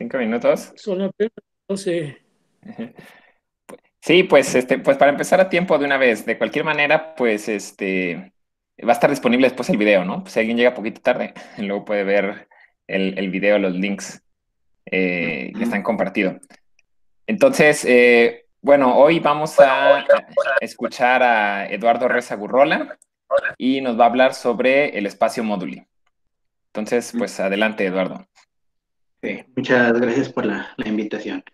5 minutos. Son apenas 12. Sí, pues, pues para empezar a tiempo de una vez, de cualquier manera, pues, va a estar disponible después el video, ¿no? Pues si alguien llega poquito tarde, luego puede ver el video, los links que están compartidos. Entonces, bueno, hoy vamos a escuchar a Eduardo Reza Gurrola y nos va a hablar sobre el espacio móduli. Entonces, pues adelante, Eduardo. Muchas gracias por la invitación.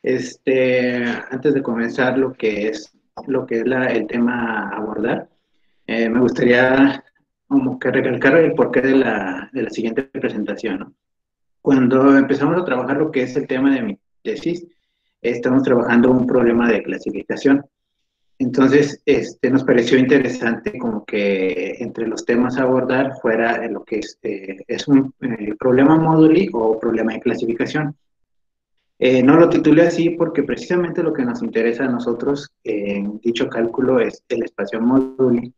Antes de comenzar lo que es el tema a abordar, me gustaría como que recalcar el porqué de la siguiente presentación, ¿no? Cuando empezamos a trabajar lo que es el tema de mi tesis, estamos trabajando un problema de clasificación. Entonces, nos pareció interesante como que entre los temas a abordar fuera lo que es un problema móduli o problema de clasificación. No lo titulé así porque precisamente lo que nos interesa a nosotros en dicho cálculo es el espacio móduli.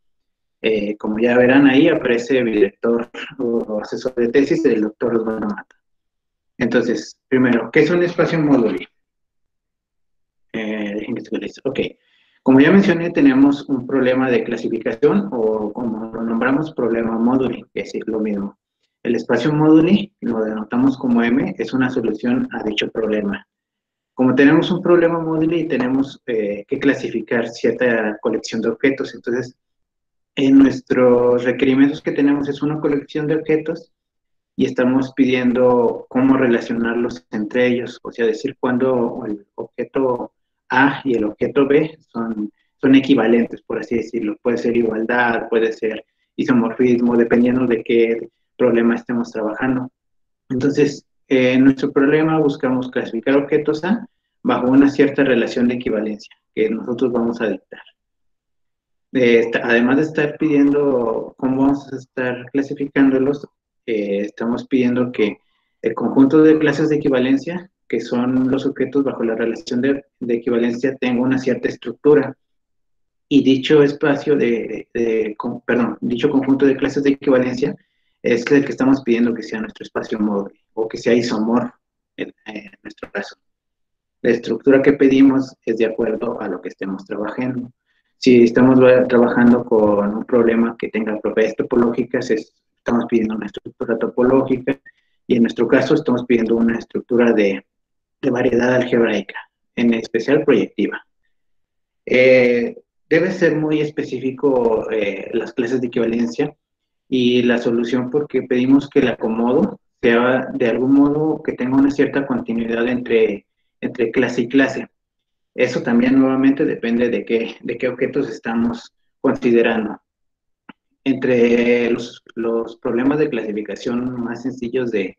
Como ya verán ahí, aparece mi director o asesor de tesis, el doctor Osvaldo Mata. Entonces, primero, ¿qué es un espacio móduli? Dejen que estoy listo. Ok. Como ya mencioné, tenemos un problema de clasificación o como lo nombramos, problema móduli, que es lo mismo. El espacio móduli, lo denotamos como M, es una solución a dicho problema. Como tenemos un problema móduli y tenemos que clasificar cierta colección de objetos, entonces en nuestros requerimientos que tenemos es una colección de objetos y estamos pidiendo cómo relacionarlos entre ellos, o sea, decir cuándo el objeto A y el objeto B son equivalentes, por así decirlo. Puede ser igualdad, puede ser isomorfismo, dependiendo de qué problema estemos trabajando. Entonces, en nuestro problema buscamos clasificar objetos A bajo una cierta relación de equivalencia que nosotros vamos a dictar. Además de estar pidiendo cómo vamos a estar clasificándolos, estamos pidiendo que el conjunto de clases de equivalencia, que son los objetos bajo la relación de equivalencia, tenga una cierta estructura. Y dicho espacio dicho conjunto de clases de equivalencia es el que estamos pidiendo que sea nuestro espacio móvil o que sea isomorfo en nuestro caso. La estructura que pedimos es de acuerdo a lo que estemos trabajando. Si estamos trabajando con un problema que tenga propiedades topológicas, estamos pidiendo una estructura topológica y en nuestro caso estamos pidiendo una estructura de variedad algebraica, en especial proyectiva. Debe ser muy específico las clases de equivalencia y la solución porque pedimos que el acomodo sea de algún modo que tenga una cierta continuidad entre clase y clase. Eso también nuevamente depende de qué objetos estamos considerando. Entre los problemas de clasificación más sencillos de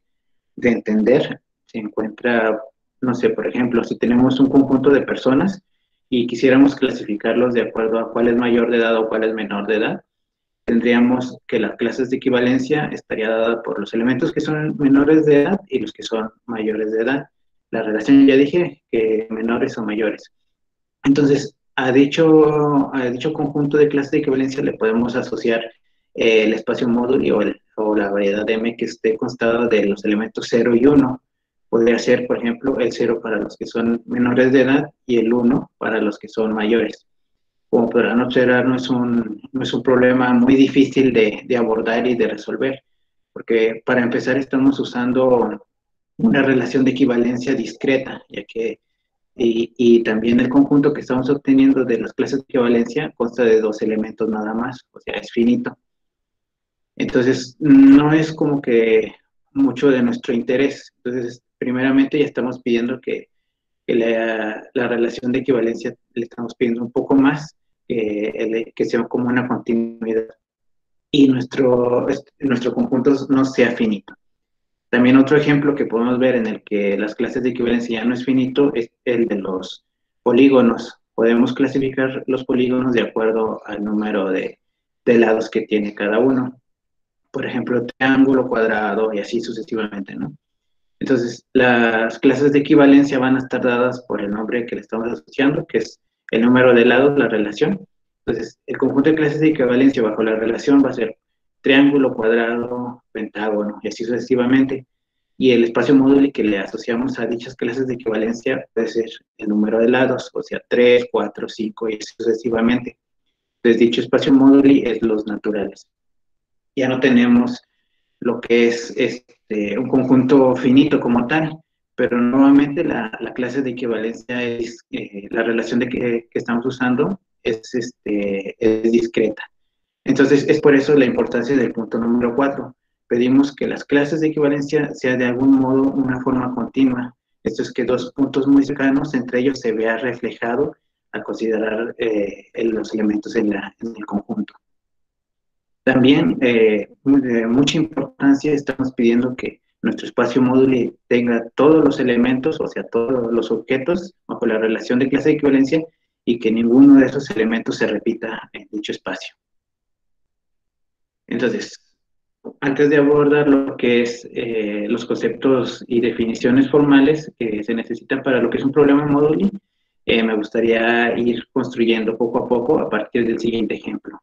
entender se encuentra, no sé, por ejemplo, si tenemos un conjunto de personas y quisiéramos clasificarlos de acuerdo a cuál es mayor de edad o cuál es menor de edad, tendríamos que las clases de equivalencia estaría dada por los elementos que son menores de edad y los que son mayores de edad. La relación ya dije que menores o mayores. Entonces, a dicho conjunto de clases de equivalencia le podemos asociar el espacio módulo o la variedad M que esté constada de los elementos 0 y 1. Podría ser, por ejemplo, el 0 para los que son menores de edad y el 1 para los que son mayores. Como podrán observar, no es un problema muy difícil de abordar y de resolver, porque para empezar estamos usando una relación de equivalencia discreta, ya que y también el conjunto que estamos obteniendo de las clases de equivalencia consta de dos elementos nada más, o sea, es finito. Entonces, no es como que mucho de nuestro interés. Entonces, primeramente ya estamos pidiendo que la relación de equivalencia le estamos pidiendo un poco más, que sea como una continuidad y nuestro conjunto no sea finito. También otro ejemplo que podemos ver en el que las clases de equivalencia ya no es finito es el de los polígonos. Podemos clasificar los polígonos de acuerdo al número de lados que tiene cada uno. Por ejemplo, triángulo, cuadrado y así sucesivamente, ¿no? Entonces, las clases de equivalencia van a estar dadas por el nombre que le estamos asociando, que es el número de lados, la relación. Entonces, el conjunto de clases de equivalencia bajo la relación va a ser triángulo, cuadrado, pentágono y así sucesivamente. y el espacio módulo que le asociamos a dichas clases de equivalencia puede ser el número de lados, o sea, 3, 4, 5 y sucesivamente. Entonces, dicho espacio módulo es los naturales. Ya no tenemos lo que es un conjunto finito como tal, pero nuevamente la clase de equivalencia es, la relación que estamos usando es discreta. Entonces, es por eso la importancia del punto número 4. Pedimos que las clases de equivalencia sea de algún modo una forma continua. Esto es que dos puntos muy cercanos, entre ellos se vea reflejado al considerar los elementos en el conjunto. También, de mucha importancia, estamos pidiendo que nuestro espacio módulo tenga todos los elementos, o sea, todos los objetos bajo la relación de clase de equivalencia y que ninguno de esos elementos se repita en dicho espacio. Entonces, antes de abordar lo que es los conceptos y definiciones formales que se necesitan para lo que es un problema módulo, me gustaría ir construyendo poco a poco a partir del siguiente ejemplo.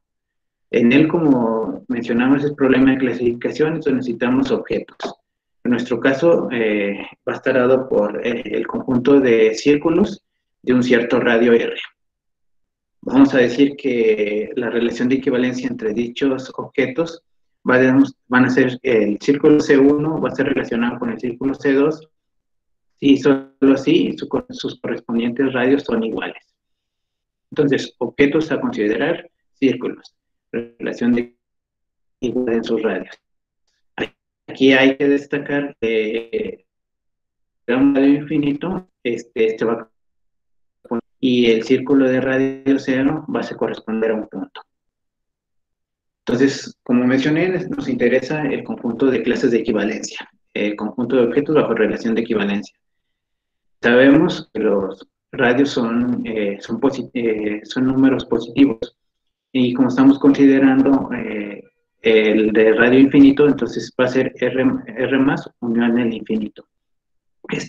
En él, como mencionamos, es problema de clasificación, entonces necesitamos objetos. En nuestro caso, va a estar dado por el conjunto de círculos de un cierto radio R. Vamos a decir que la relación de equivalencia entre dichos objetos van a ser el círculo C1 va a ser relacionado con el círculo C2 y solo así sus correspondientes radios son iguales. Entonces, objetos a considerar, círculos, relación de igual en sus radios. Aquí hay que destacar que un radio infinito, va a y el círculo de radio cero va a corresponder a un punto. Entonces, como mencioné, nos interesa el conjunto de clases de equivalencia, el conjunto de objetos bajo relación de equivalencia. Sabemos que los radios son números positivos y como estamos considerando el de radio infinito, entonces va a ser R más unión al infinito.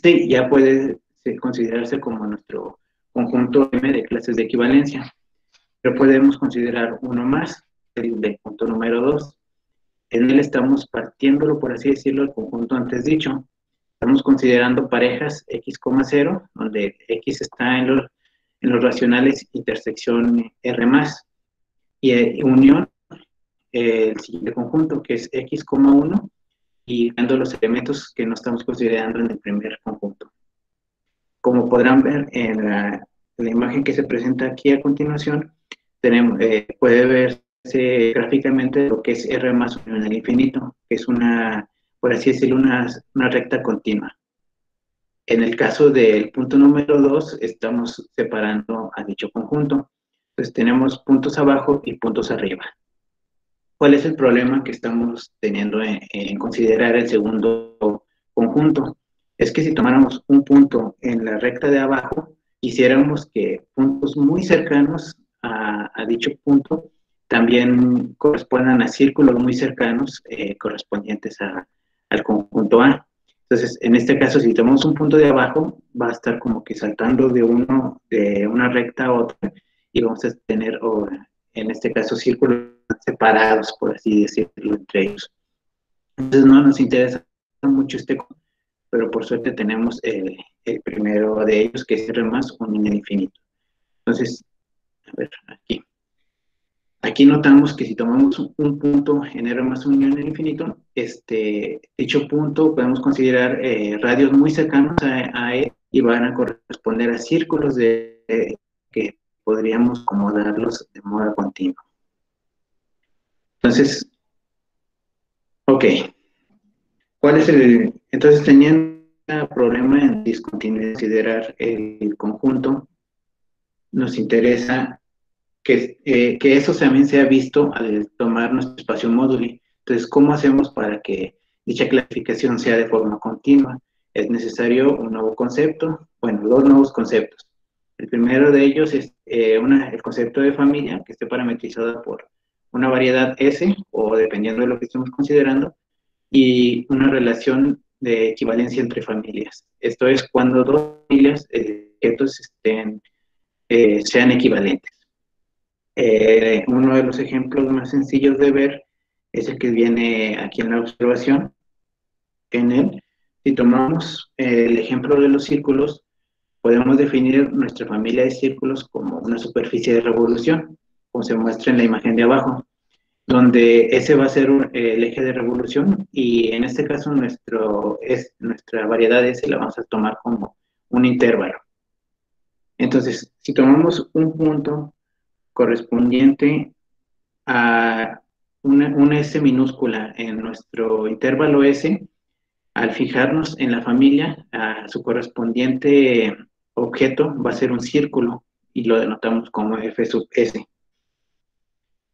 Ya puede considerarse como nuestro conjunto M de clases de equivalencia, pero podemos considerar uno más, el del punto número 2. En él estamos partiéndolo, por así decirlo, el conjunto antes dicho. Estamos considerando parejas X, 0, donde X está en los racionales intersección R más, y unión el siguiente conjunto, que es X, 1, y dando los elementos que no estamos considerando en el primer conjunto. Como podrán ver en la imagen que se presenta aquí a continuación, puede verse gráficamente lo que es R más unión al infinito, que es por así decirlo, una recta continua. En el caso del punto número 2, estamos separando a dicho conjunto. Entonces tenemos puntos abajo y puntos arriba. ¿Cuál es el problema que estamos teniendo en considerar el segundo conjunto? Es que si tomáramos un punto en la recta de abajo, quisiéramos que puntos muy cercanos a dicho punto también correspondan a círculos muy cercanos correspondientes al conjunto A. Entonces, en este caso, si tomamos un punto de abajo, va a estar como que saltando de una recta a otra y vamos a tener, en este caso, círculos separados, por así decirlo, entre ellos. Entonces, no nos interesa mucho pero por suerte tenemos el primero de ellos, que es R más unión al infinito. Entonces, a ver, aquí notamos que si tomamos un punto en R más unión al infinito, dicho punto podemos considerar radios muy cercanos a él y van a corresponder a círculos que podríamos acomodarlos de modo continuo. Entonces, ok. Entonces tenían un problema en discontinuidad, considerar el conjunto. Nos interesa que eso también sea visto al tomar nuestro espacio módulo. Entonces, ¿cómo hacemos para que dicha clasificación sea de forma continua? Es necesario un nuevo concepto, bueno, dos nuevos conceptos. El primero de ellos es el concepto de familia, que esté parametrizada por una variedad S, o dependiendo de lo que estemos considerando, y una relación de equivalencia entre familias. Esto es cuando dos familias de objetos sean equivalentes. Uno de los ejemplos más sencillos de ver es el que viene aquí en la observación. En él, Si tomamos el ejemplo de los círculos, podemos definir nuestra familia de círculos como una superficie de revolución, como se muestra en la imagen de abajo, donde ese va a ser el eje de revolución y en este caso nuestra variedad S la vamos a tomar como un intervalo. Entonces, si tomamos un punto correspondiente a una S minúscula en nuestro intervalo S, al fijarnos en la familia, a su correspondiente objeto va a ser un círculo y lo denotamos como F sub S.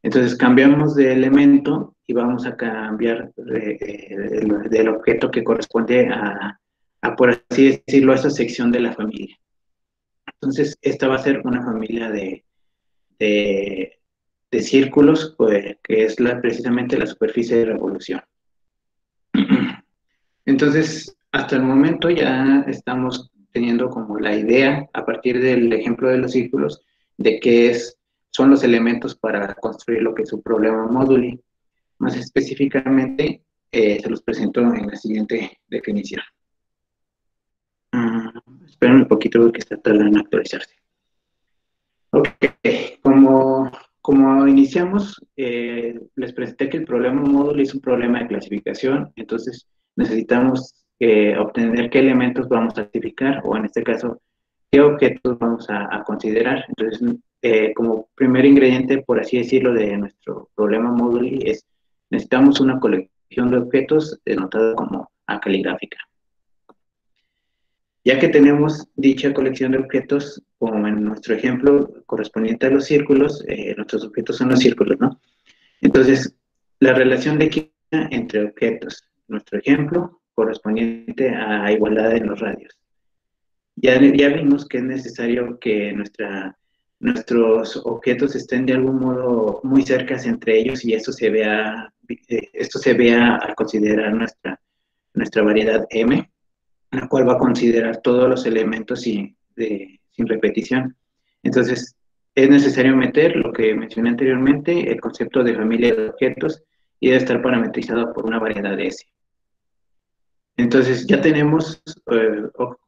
Entonces cambiamos de elemento y vamos a cambiar del objeto que corresponde por así decirlo, a esa sección de la familia. Entonces, esta va a ser una familia de, de círculos, pues, que es precisamente la superficie de revolución. Entonces, hasta el momento ya estamos teniendo como la idea, a partir del ejemplo de los círculos, de qué son los elementos para construir lo que es un problema móduli. Más específicamente, se los presento en la siguiente definición. Esperen un poquito porque está tardando en actualizarse. Ok, como iniciamos, les presenté que el problema módulo es un problema de clasificación, entonces necesitamos obtener qué elementos vamos a clasificar, o en este caso, qué objetos vamos a considerar. Entonces, como primer ingrediente, por así decirlo, de nuestro problema módulo necesitamos una colección de objetos denotada como A caligráfica. Ya que tenemos dicha colección de objetos, como en nuestro ejemplo correspondiente a los círculos, nuestros objetos son los círculos, ¿no? Entonces, la relación de equidad entre objetos, nuestro ejemplo correspondiente a igualdad en los radios. Ya vimos que es necesario que nuestros objetos estén de algún modo muy cercas entre ellos y esto se vea al considerar nuestra variedad M, la cual va a considerar todos los elementos sin repetición. Entonces, es necesario meter lo que mencioné anteriormente, el concepto de familia de objetos, y debe estar parametrizado por una variedad de S. Entonces, ya tenemos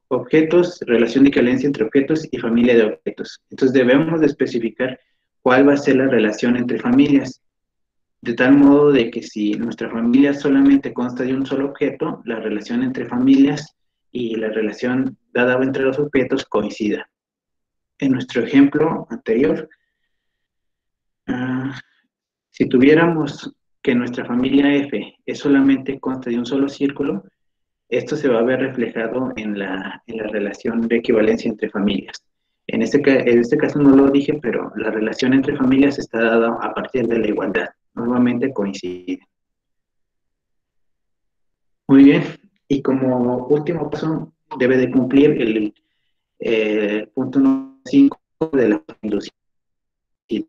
objetos, relación de equivalencia entre objetos y familia de objetos. Entonces, debemos de especificar cuál va a ser la relación entre familias, de tal modo de que si nuestra familia solamente consta de un solo objeto, la relación entre familias y la relación dada entre los objetos coincida. En nuestro ejemplo anterior, si tuviéramos que nuestra familia F es solamente consta de un solo círculo, esto se va a ver reflejado en la relación de equivalencia entre familias. En este caso no lo dije, pero la relación entre familias está dada a partir de la igualdad. Normalmente coincide. Muy bien. Y como último paso, debe de cumplir el punto número 5 de la inducción. Si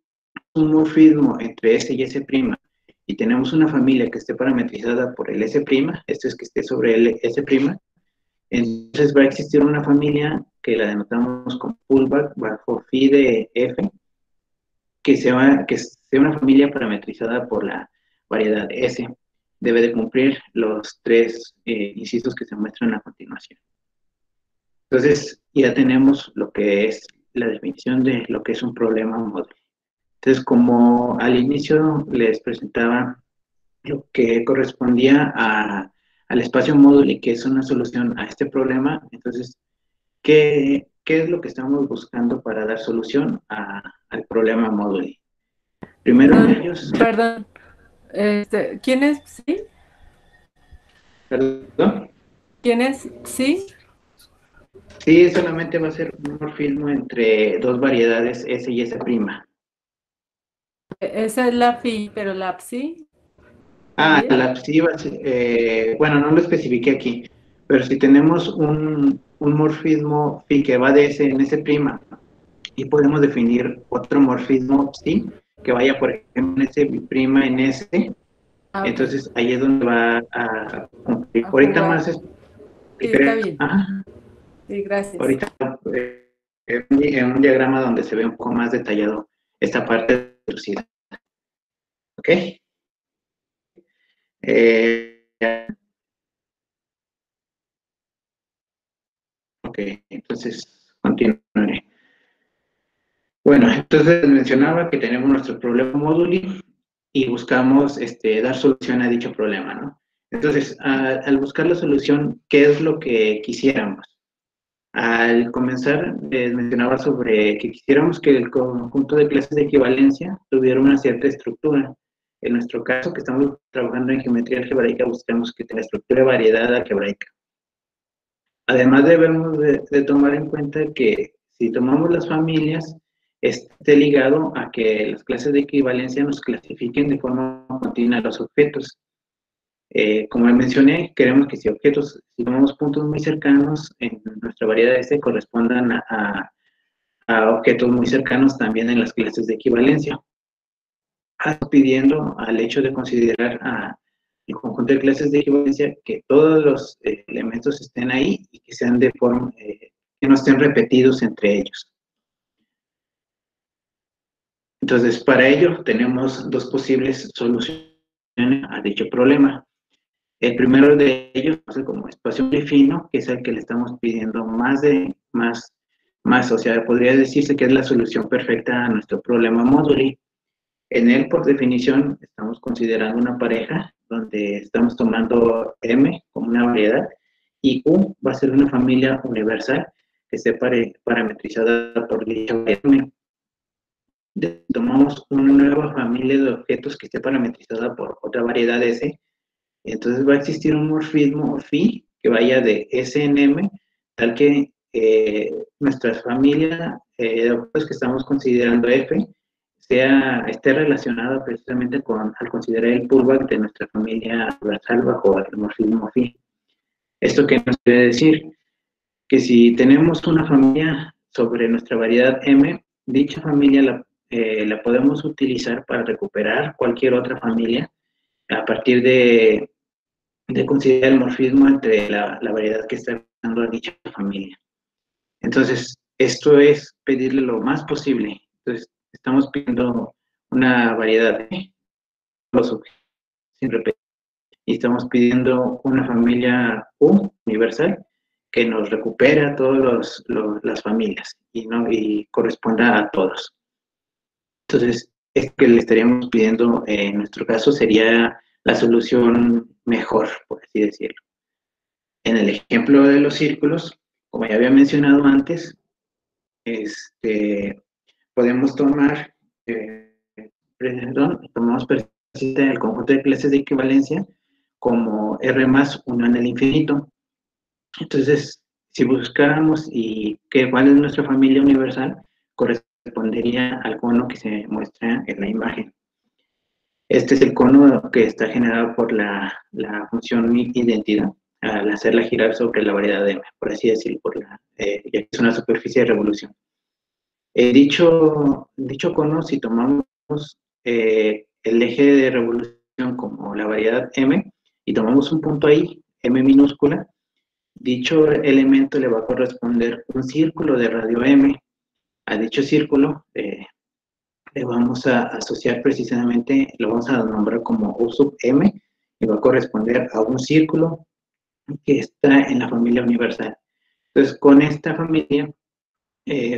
un morfismo entre S y S' y tenemos una familia que esté parametrizada por el S', esto es que esté sobre el S', entonces va a existir una familia que la denotamos como pullback bajo phi de F, que sea una familia parametrizada por la variedad S. Debe de cumplir los tres incisos que se muestran a continuación. Entonces, ya tenemos lo que es la definición de lo que es un problema módulo. Entonces, como al inicio les presentaba lo que correspondía al espacio módulo y que es una solución a este problema, entonces, ¿qué es lo que estamos buscando para dar solución al problema módulo? Primero de ellos... Perdón. ¿Quién es sí? ¿Perdón? ¿Quién es sí? Sí, solamente va a ser un morfismo entre dos variedades S y S'. Esa es la phi, pero la psi La también. psi va a ser, bueno, no lo especifiqué aquí, pero si tenemos un morfismo phi que va de S en S', y podemos definir otro morfismo psi que vaya, por ejemplo, en S' en S, Ah, ok. entonces ahí es donde va a cumplir. A Ahorita jugar. más Sí, está explicaré, bien. Sí, gracias. ahorita en un diagrama donde se ve un poco más detallado esta parte de velocidad. ¿Ok? Eh, Ok, entonces continuaré. Bueno, entonces mencionaba que tenemos nuestro problema móduli y buscamos dar solución a dicho problema, ¿no? Entonces, al buscar la solución, ¿qué es lo que quisiéramos? Al comenzar, les mencionaba sobre que quisiéramos que el conjunto de clases de equivalencia tuviera una cierta estructura. En nuestro caso, que estamos trabajando en geometría algebraica, buscamos que tenga estructura de variedad algebraica. Además, debemos de tomar en cuenta que si tomamos las familias, esté ligado a que las clases de equivalencia nos clasifiquen de forma continua los objetos. Como mencioné, queremos que si tomamos puntos muy cercanos en nuestra variedad S, correspondan a objetos muy cercanos también en las clases de equivalencia. Pidiendo al hecho de considerar el conjunto de clases de equivalencia que todos los elementos estén ahí y que sean de forma, que no estén repetidos entre ellos. Entonces, para ello tenemos dos posibles soluciones a dicho problema. El primero de ellos es como espacio muy fino, que es el que le estamos pidiendo más, o sea, podría decirse que es la solución perfecta a nuestro problema móduli. En él, por definición, estamos considerando una pareja donde estamos tomando M como una variedad y U va a ser una familia universal que esté parametrizada por dicha M. Tomamos una nueva familia de objetos que esté parametrizada por otra variedad S. Entonces va a existir un morfismo phi que vaya de S en M, tal que nuestra familia de objetos que estamos considerando F esté relacionada precisamente al considerar el pullback de nuestra familia universal bajo el morfismo phi. ¿Esto qué nos quiere decir? Que si tenemos una familia sobre nuestra variedad M, dicha familia la podemos utilizar para recuperar cualquier otra familia a partir de considerar el morfismo entre la variedad que está dando a dicha familia. Entonces, esto es pedirle lo más posible. Entonces, estamos pidiendo una variedad de los objetos sin repetir. Y estamos pidiendo una familia U universal que nos recupera todas las familias y corresponda a todos. Entonces, es que le estaríamos pidiendo, en nuestro caso, sería la solución mejor, por así decirlo. En el ejemplo de los círculos, como ya había mencionado antes, podemos tomar, tomamos precisamente el conjunto de clases de equivalencia como R más 1 en el infinito. Entonces, si buscáramos cuál es nuestra familia universal, correspondería al cono que se muestra en la imagen. Este es el cono que está generado por la función identidad al hacerla girar sobre la variedad de M, por así decirlo, ya que es una superficie de revolución. Dicho cono, si tomamos el eje de revolución como la variedad M y tomamos un punto ahí, M minúscula, dicho elemento le va a corresponder un círculo de radio M. A dicho círculo le vamos a asociar precisamente, lo vamos a nombrar como U sub M, y va a corresponder a un círculo que está en la familia universal. Entonces, con esta familia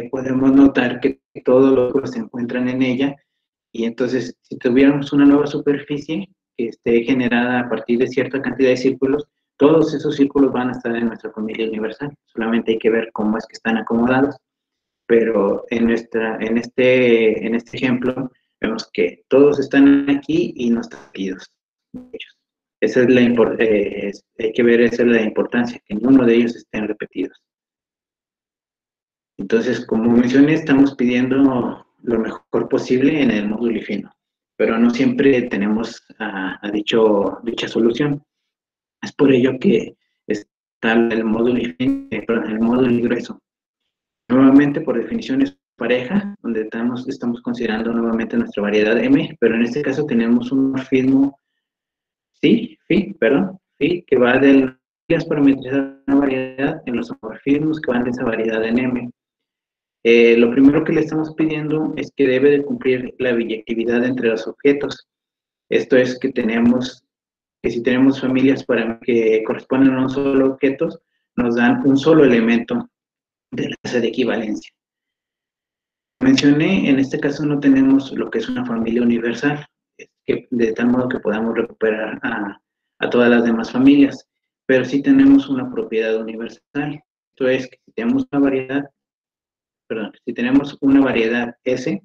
podemos notar que todos los círculos se encuentran en ella, y entonces, si tuviéramos una nueva superficie que esté generada a partir de cierta cantidad de círculos, todos esos círculos van a estar en nuestra familia universal. Solamente hay que ver cómo es que están acomodados. Pero en este ejemplo, vemos que todos están aquí y no están repetidos. Esa es hay que ver esa es la importancia, que ninguno de ellos estén repetidos. Entonces, como mencioné, estamos pidiendo lo mejor posible en el módulo fino, pero no siempre tenemos dicha solución. Es por ello que está el módulo fino, el módulo grueso. Nuevamente, por definición, es pareja, donde estamos considerando nuevamente nuestra variedad M, pero en este caso tenemos un morfismo phi, que va de las parametrizadas de una variedad en los morfismos que van de esa variedad en M. Lo primero que le estamos pidiendo es que debe de cumplir la biyectividad entre los objetos. Esto es que si tenemos familias que corresponden a un solo objeto, nos dan un solo elemento de la clase de equivalencia. Mencioné, en este caso no tenemos lo que es una familia universal, de tal modo que podamos recuperar a todas las demás familias, pero sí tenemos una propiedad universal. Esto es que si tenemos una variedad, perdón, si tenemos una variedad S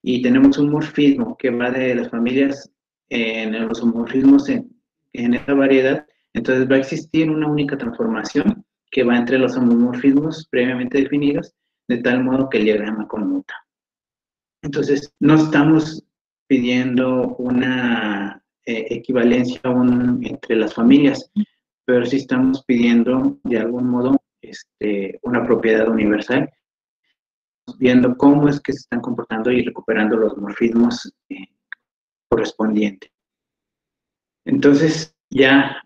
y tenemos un morfismo que va de las familias en los homorfismos en esta variedad, entonces va a existir una única transformación que va entre los homomorfismos previamente definidos, de tal modo que el diagrama conmuta. Entonces, no estamos pidiendo una equivalencia entre las familias, pero sí estamos pidiendo, de algún modo, una propiedad universal, viendo cómo es que se están comportando y recuperando los morfismos correspondientes. Entonces, ya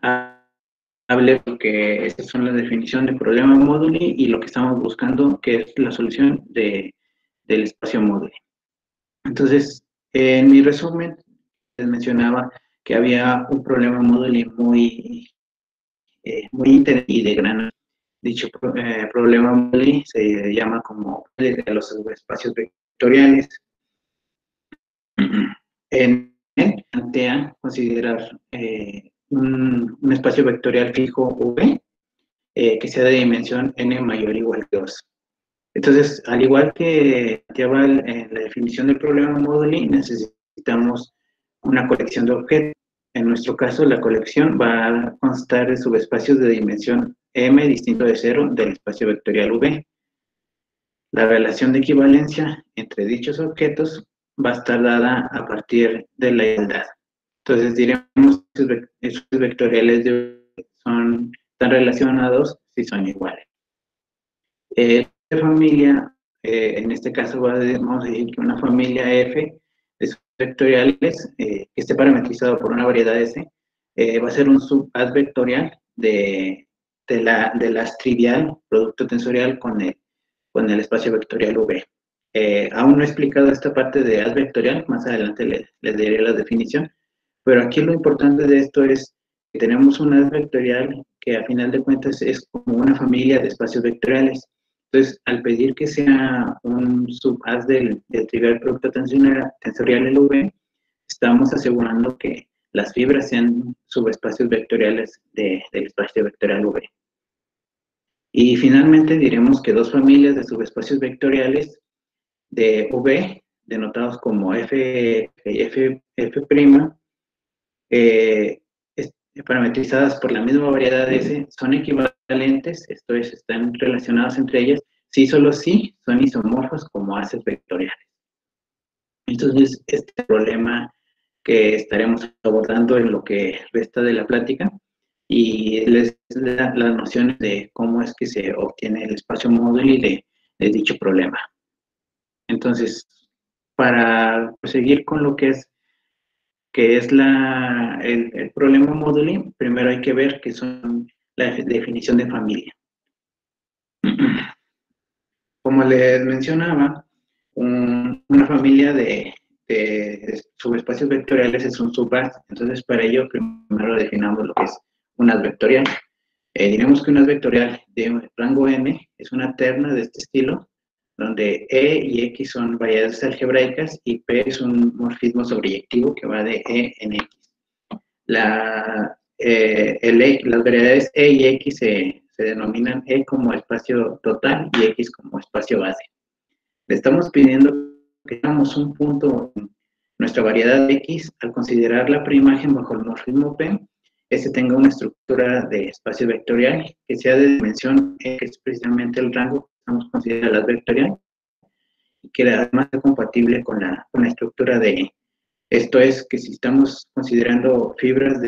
hablé de que esta es la definición de problema móduli y lo que estamos buscando, que es la solución del espacio móduli. Entonces, en mi resumen, les mencionaba que había un problema móduli muy interesante y de gran. Dicho problema móduli se llama como de los espacios vectoriales. En él plantea considerar un espacio vectorial fijo V que sea de dimensión n mayor o igual que 2. Entonces, al igual que lleva en la definición del problema móduli, necesitamos una colección de objetos. En nuestro caso, la colección va a constar de subespacios de dimensión m distinto de 0 del espacio vectorial V. La relación de equivalencia entre dichos objetos va a estar dada a partir de la igualdad. Entonces, diremos que esos vectoriales están relacionados si son iguales. Familia, en este caso vamos a decir que una familia F de vectoriales que esté parametrizado por una variedad S va a ser un subad vectorial de la trivial producto tensorial con el espacio vectorial V. Aún no he explicado esta parte de ad vectorial, más adelante les diré la definición, pero aquí lo importante de esto es que tenemos un ad vectorial que a final de cuentas es como una familia de espacios vectoriales. Entonces, al pedir que sea un subhaz del trivial producto tensorial LV, estamos asegurando que las fibras sean subespacios vectoriales del espacio vectorial V. Y finalmente diremos que dos familias de subespacios vectoriales de V, denotados como F y F', parametrizadas por la misma variedad S, son equivalentes, esto es, están relacionadas entre ellas, si solo sí son isomorfos como haces vectoriales. Entonces, este problema que estaremos abordando en lo que resta de la plática y les da las nociones de cómo es que se obtiene el espacio móduli de dicho problema. Entonces, para proseguir con lo que es el problema móduli, primero hay que ver qué son la definición de familia. Como les mencionaba, una familia de subespacios vectoriales es un subhaz. Entonces, para ello, primero definamos lo que es un haz vectorial. Diremos que un haz vectorial de rango n es una terna de este estilo, donde E y X son variedades algebraicas y P es un morfismo sobreyectivo que va de E en X. Las variedades E y X se denominan E como espacio total y X como espacio base. Le estamos pidiendo que tengamos un punto en nuestra variedad X al considerar la preimagen bajo el morfismo P, ese tenga una estructura de espacio vectorial que sea de dimensión E, que es precisamente el rango que estamos considerando la vectorial, y que además sea compatible con la estructura de E. Esto es que si estamos considerando fibras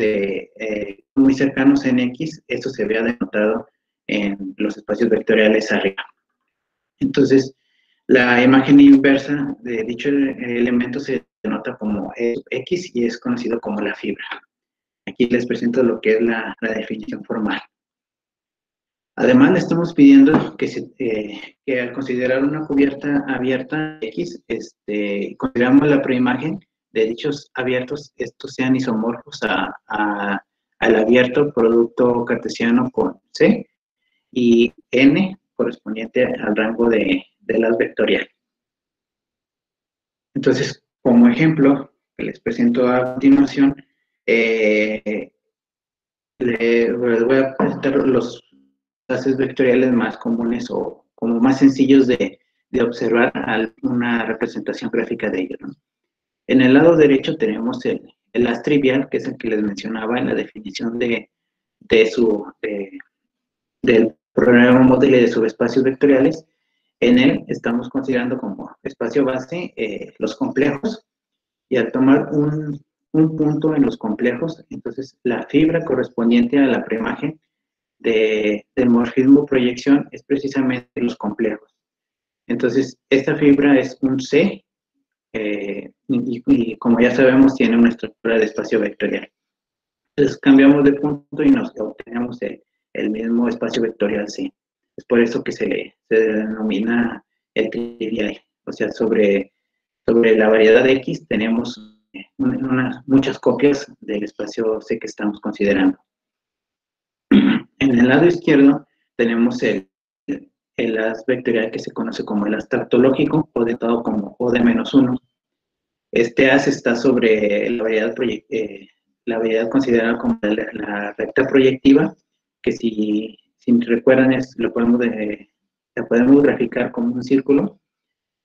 muy cercanos en X, esto se vea denotado en los espacios vectoriales arriba. Entonces, la imagen inversa de dicho elemento se denota como X y es conocido como la fibra. Aquí les presento lo que es la definición formal. Además, le estamos pidiendo que al considerar una cubierta abierta X, consideramos la preimagen de dichos abiertos, estos sean isomorfos al abierto producto cartesiano con C y N correspondiente al rango de las vectorial. Entonces, como ejemplo que les presento a continuación, les voy a presentar los enlaces vectoriales más comunes o como más sencillos de observar una representación gráfica de ellos, ¿no? En el lado derecho tenemos el haz trivial, que es el que les mencionaba en la definición del programa modelo y de subespacios vectoriales. En él estamos considerando como espacio base los complejos, y al tomar un punto en los complejos, entonces la fibra correspondiente a la preimagen del morfismo proyección es precisamente los complejos. Entonces, esta fibra es un C, y como ya sabemos, tiene una estructura de espacio vectorial. Entonces, cambiamos de punto y nos obtenemos el mismo espacio vectorial C. Es por eso que se denomina el trivial. O sea, sobre la variedad X tenemos muchas copias del espacio C que estamos considerando. En el lado izquierdo tenemos el haz vectorial que se conoce como el haz tautológico, o dotado como O de -1. Este haz está sobre la variedad considerada como la recta proyectiva, que si recuerdan la podemos graficar como un círculo.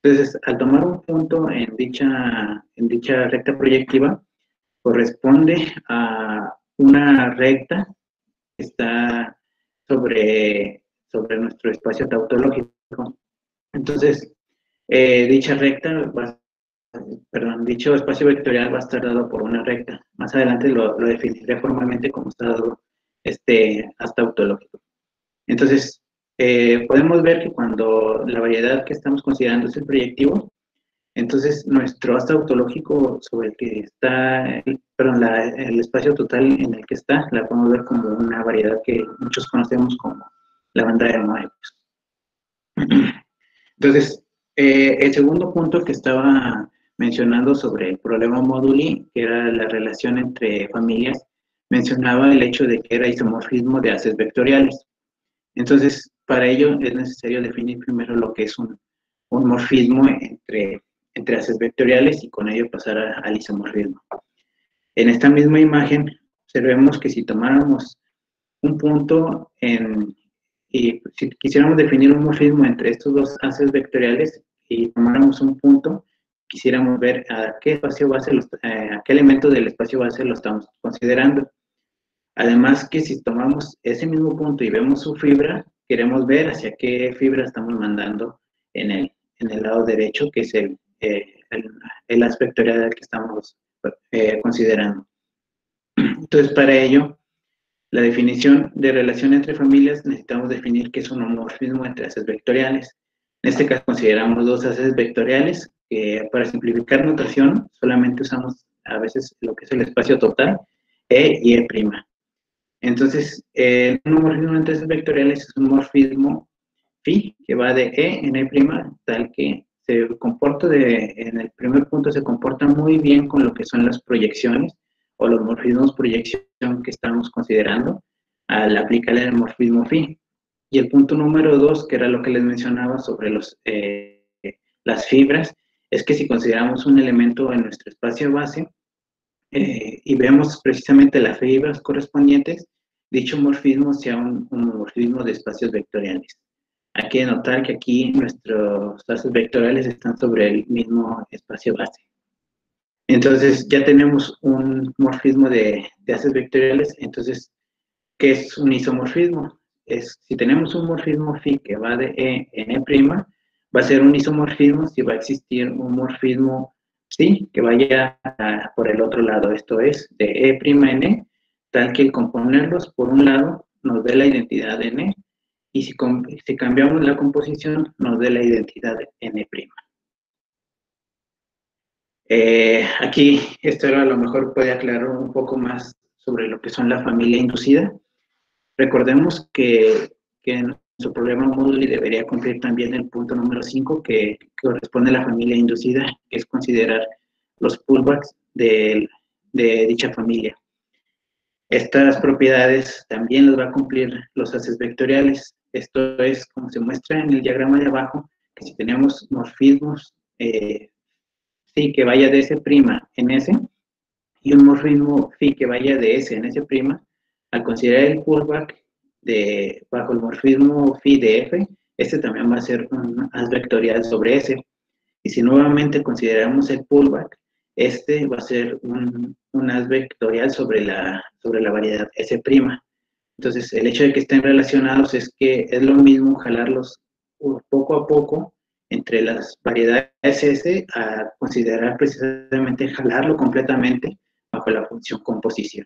Entonces, al tomar un punto en dicha recta proyectiva, corresponde a una recta que está sobre nuestro espacio tautológico. Entonces, dicho espacio vectorial va a estar dado por una recta. Más adelante lo definiré formalmente como está dado haz tautológico. Entonces, podemos ver que cuando la variedad que estamos considerando es el proyectivo, entonces nuestro haz tautológico sobre el que está, el espacio total en el que está, la podemos ver como una variedad que muchos conocemos como la banda de Moebius. Entonces, el segundo punto que estaba mencionando sobre el problema moduli, que era la relación entre familias, mencionaba el hecho de que era isomorfismo de haces vectoriales. Entonces, para ello es necesario definir primero lo que es un morfismo entre haces vectoriales y con ello pasar al isomorfismo. En esta misma imagen observemos que si tomáramos un punto y si quisiéramos definir un morfismo entre estos dos haces vectoriales y tomáramos un punto, quisiéramos ver a qué espacio base, a qué elemento del espacio base lo estamos considerando. Además que si tomamos ese mismo punto y vemos su fibra, queremos ver hacia qué fibra estamos mandando en el lado derecho, que es el haz vectorial que estamos considerando. Entonces, para ello, la definición de relación entre familias, necesitamos definir qué es un homomorfismo entre haces vectoriales. En este caso consideramos dos haces vectoriales, que para simplificar notación solamente usamos a veces lo que es el espacio total, E y E'. Entonces, un homomorfismo entre haces vectoriales es un morfismo phi que va de E en E', tal que se comporta en el primer punto se comporta muy bien con lo que son las proyecciones o los morfismos proyección que estamos considerando al aplicarle el morfismo phi. Y el punto número 2, que era lo que les mencionaba sobre las fibras, es que si consideramos un elemento en nuestro espacio base y vemos precisamente las fibras correspondientes, dicho morfismo sea un morfismo de espacios vectoriales. Hay que notar que aquí nuestros haces vectoriales están sobre el mismo espacio base. Entonces, ya tenemos un morfismo de haces vectoriales. Entonces, ¿qué es un isomorfismo? Si tenemos un morfismo phi que va de E en E', va a ser un isomorfismo si va a existir un morfismo psi que vaya por el otro lado. Esto es, de E' en E, tal que el componerlos por un lado nos dé la identidad de N, y si cambiamos la composición nos dé la identidad de N'. Aquí esto a lo mejor puede aclarar un poco más sobre lo que son la familia inducida. Recordemos que nuestro problema moduli debería cumplir también el punto número 5, que corresponde a la familia inducida, que es considerar los pullbacks de dicha familia. Estas propiedades también las va a cumplir los haces vectoriales. Esto es como se muestra en el diagrama de abajo, que si tenemos morfismos, phi que vaya de S' en S, y un morfismo phi que vaya de S en S', al considerar el pullback bajo el morfismo phi de F, este también va a ser un haz vectorial sobre S. Y si nuevamente consideramos el pullback, este va a ser un haz vectorial sobre la variedad S'. Entonces, el hecho de que estén relacionados es que es lo mismo jalarlos poco a poco entre las variedades S a considerar precisamente jalarlo completamente bajo la función composición.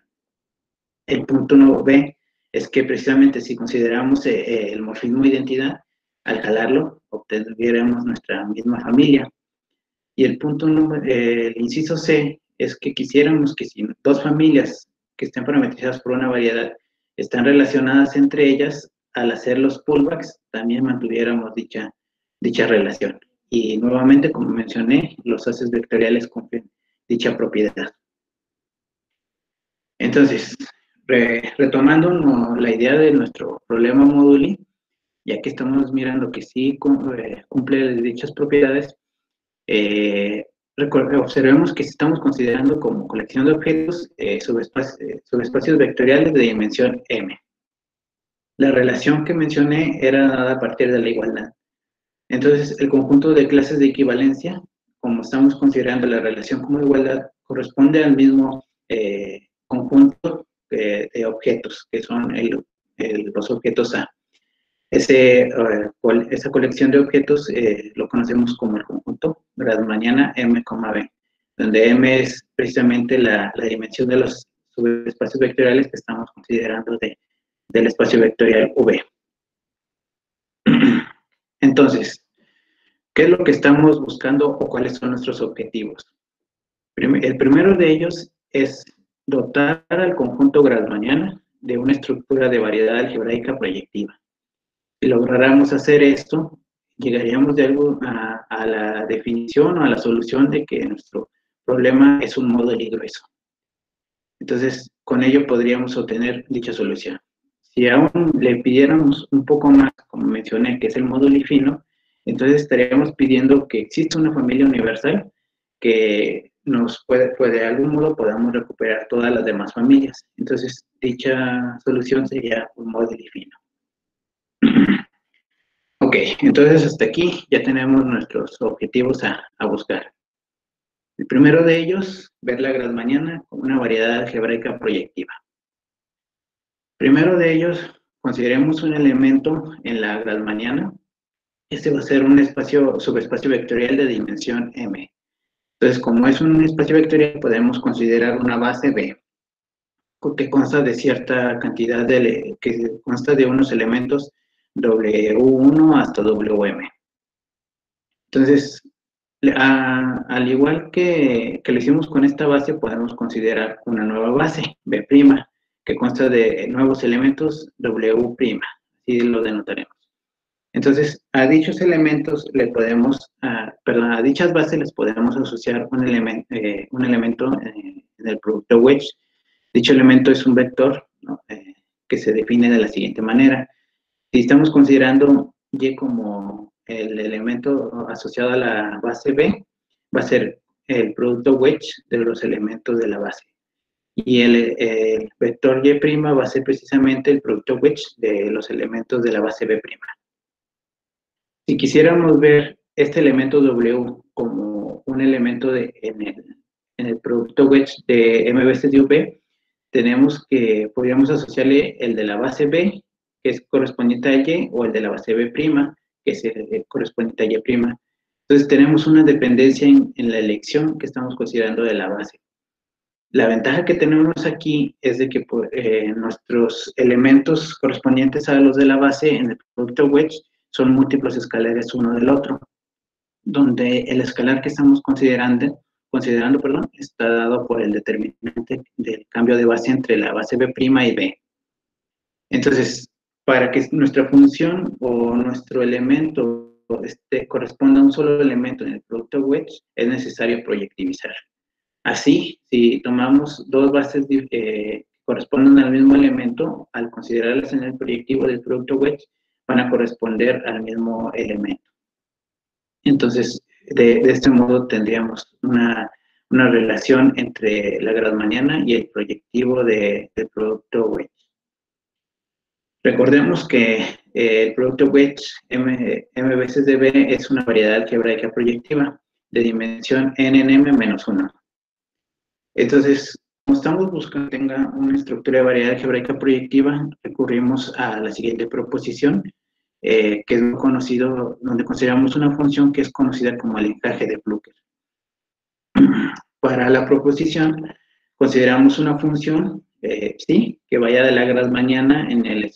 El punto no B es que precisamente si consideramos el morfismo identidad, al jalarlo obtendríamos nuestra misma familia. Y el el inciso C es que quisiéramos que si dos familias que estén parametrizadas por una variedad están relacionadas entre ellas, al hacer los pullbacks también mantuviéramos dicha relación. Y nuevamente, como mencioné, los haces vectoriales cumplen dicha propiedad. Entonces, retomando la idea de nuestro problema moduli, ya que estamos mirando que sí cumple dichas propiedades, observemos que estamos considerando como colección de objetos subespacios vectoriales de dimensión m. La relación que mencioné era dada a partir de la igualdad. Entonces, el conjunto de clases de equivalencia, como estamos considerando la relación como igualdad, corresponde al mismo conjunto de objetos, que son los objetos A. Esa colección de objetos lo conocemos como el conjunto Grassmanniana M, B, donde M es precisamente la dimensión de los subespacios vectoriales que estamos considerando del espacio vectorial V. Entonces, ¿qué es lo que estamos buscando o cuáles son nuestros objetivos? El primero de ellos es dotar al conjunto Grassmanniana de una estructura de variedad algebraica proyectiva. Si lográramos hacer esto, llegaríamos a la definición o a la solución de que nuestro problema es un moduli grueso. Entonces, con ello podríamos obtener dicha solución. Si aún le pidiéramos un poco más, como mencioné, que es el moduli fino, entonces estaríamos pidiendo que exista una familia universal que nos de algún modo podamos recuperar todas las demás familias. Entonces, dicha solución sería un moduli fino. Ok, entonces hasta aquí ya tenemos nuestros objetivos a buscar. El primero de ellos, ver la Grassmanniana como una variedad algebraica proyectiva. Primero de ellos, consideremos un elemento en la Grassmanniana. Este va a ser un subespacio vectorial de dimensión m. Entonces, como es un espacio vectorial, podemos considerar una base B, que consta de cierta cantidad que consta de unos elementos W1 hasta WM. Entonces, al igual que lo hicimos con esta base, podemos considerar una nueva base, B', que consta de nuevos elementos W', así lo denotaremos. Entonces, a dichos elementos a dichas bases les podemos asociar un elemento en el producto wedge. Dicho elemento es un vector, ¿no? Que se define de la siguiente manera. Si estamos considerando Y como el elemento asociado a la base B, va a ser el producto wedge de los elementos de la base. Y el vector Y' va a ser precisamente el producto wedge de los elementos de la base B'. Si quisiéramos ver este elemento W como un elemento en el producto wedge de M veces de V, podríamos asociarle el de la base B, que es correspondiente a Y, o el de la base B', que es el correspondiente a Y'. Entonces tenemos una dependencia en la elección que estamos considerando de la base. La ventaja que tenemos aquí es de que nuestros elementos correspondientes a los de la base en el producto wedge son múltiplos escalares uno del otro, donde el escalar que estamos considerando, está dado por el determinante del cambio de base entre la base B' y B. Entonces, para que nuestra función o nuestro elemento corresponda a un solo elemento en el producto wedge, es necesario proyectivizar. Así, si tomamos dos bases que corresponden al mismo elemento, al considerarlas en el proyectivo del producto wedge, van a corresponder al mismo elemento. Entonces, de este modo tendríamos una relación entre la grassmanniana y el proyectivo del producto wedge. Recordemos que el producto wedge M veces de B es una variedad algebraica proyectiva de dimensión n en m-1. Entonces, como estamos buscando que tenga una estructura de variedad algebraica proyectiva, recurrimos a la siguiente proposición, que es lo conocido, donde consideramos una función que es conocida como el encaje de Plücker. Para la proposición, consideramos una función sí, que vaya de la grassmanniana en el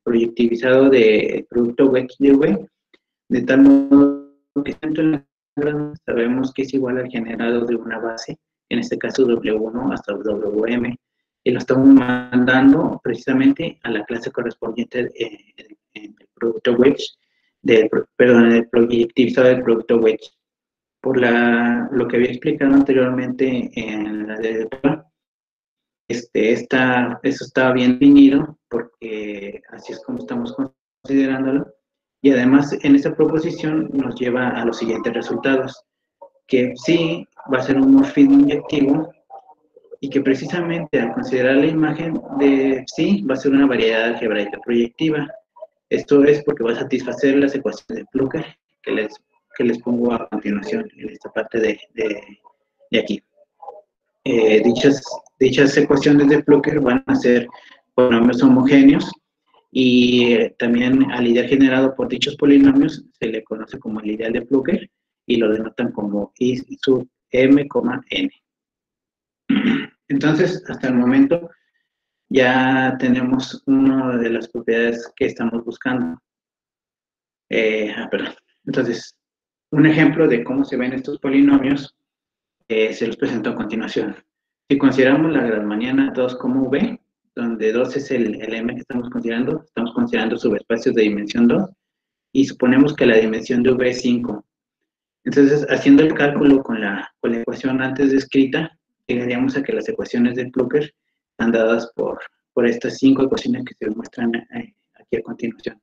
proyectivizado del producto wedge de V, de tal modo que dentro de la grassmanniana sabemos que es igual al generado de una base, en este caso W1 hasta WM, y lo estamos mandando precisamente a la clase correspondiente en el producto wedge, perdón, en el proyectivizado del producto wedge. Por lo que había explicado anteriormente en la de eso estaba bien definido, porque así es como estamos considerándolo, y además en esta proposición nos lleva a los siguientes resultados, que sí va a ser un morfismo inyectivo, y que precisamente al considerar la imagen de sí va a ser una variedad algebraica proyectiva. Esto es porque va a satisfacer las ecuaciones de Plücker que les pongo a continuación en esta parte de aquí. Dichas ecuaciones de Plücker van a ser polinomios homogéneos, y también al ideal generado por dichos polinomios se le conoce como el ideal de Plücker y lo denotan como I sub m, n. Entonces, hasta el momento ya tenemos una de las propiedades que estamos buscando. Perdón. Entonces, un ejemplo de cómo se ven estos polinomios se los presento a continuación. Si consideramos la grassmanniana 2 como V, donde 2 es el M que estamos considerando subespacios de dimensión 2, y suponemos que la dimensión de V es 5. Entonces, haciendo el cálculo con la ecuación antes descrita, llegaríamos a que las ecuaciones de Plücker están dadas por estas 5 ecuaciones que se muestran aquí a continuación.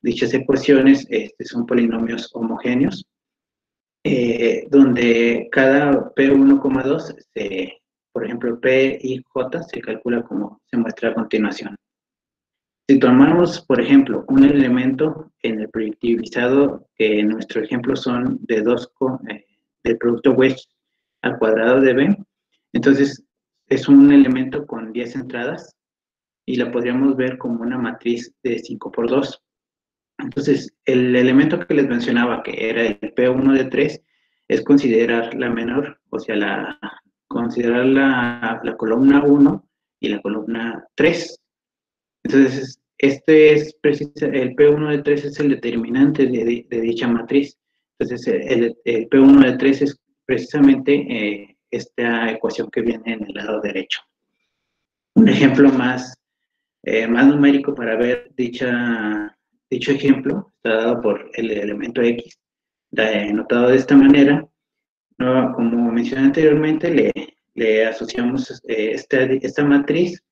Dichas ecuaciones son polinomios homogéneos, donde cada P1,2, por ejemplo, P y J se calcula como se muestra a continuación. Si tomamos, por ejemplo, un elemento en el proyectivizado, que en nuestro ejemplo son de del producto wedge al cuadrado de B, entonces es un elemento con 10 entradas y la podríamos ver como una matriz de 5 por 2. Entonces, el elemento que les mencionaba, que era el P1 de 3, es considerar la menor, o sea, considerar la columna 1 y la columna 3. Entonces, el P1 de 3 es el determinante de dicha matriz. Entonces, el P1 de 3 es precisamente esta ecuación que viene en el lado derecho. Un ejemplo más numérico para ver dicho ejemplo está dado por el elemento X, notado de esta manera. Como mencioné anteriormente, le asociamos esta matriz,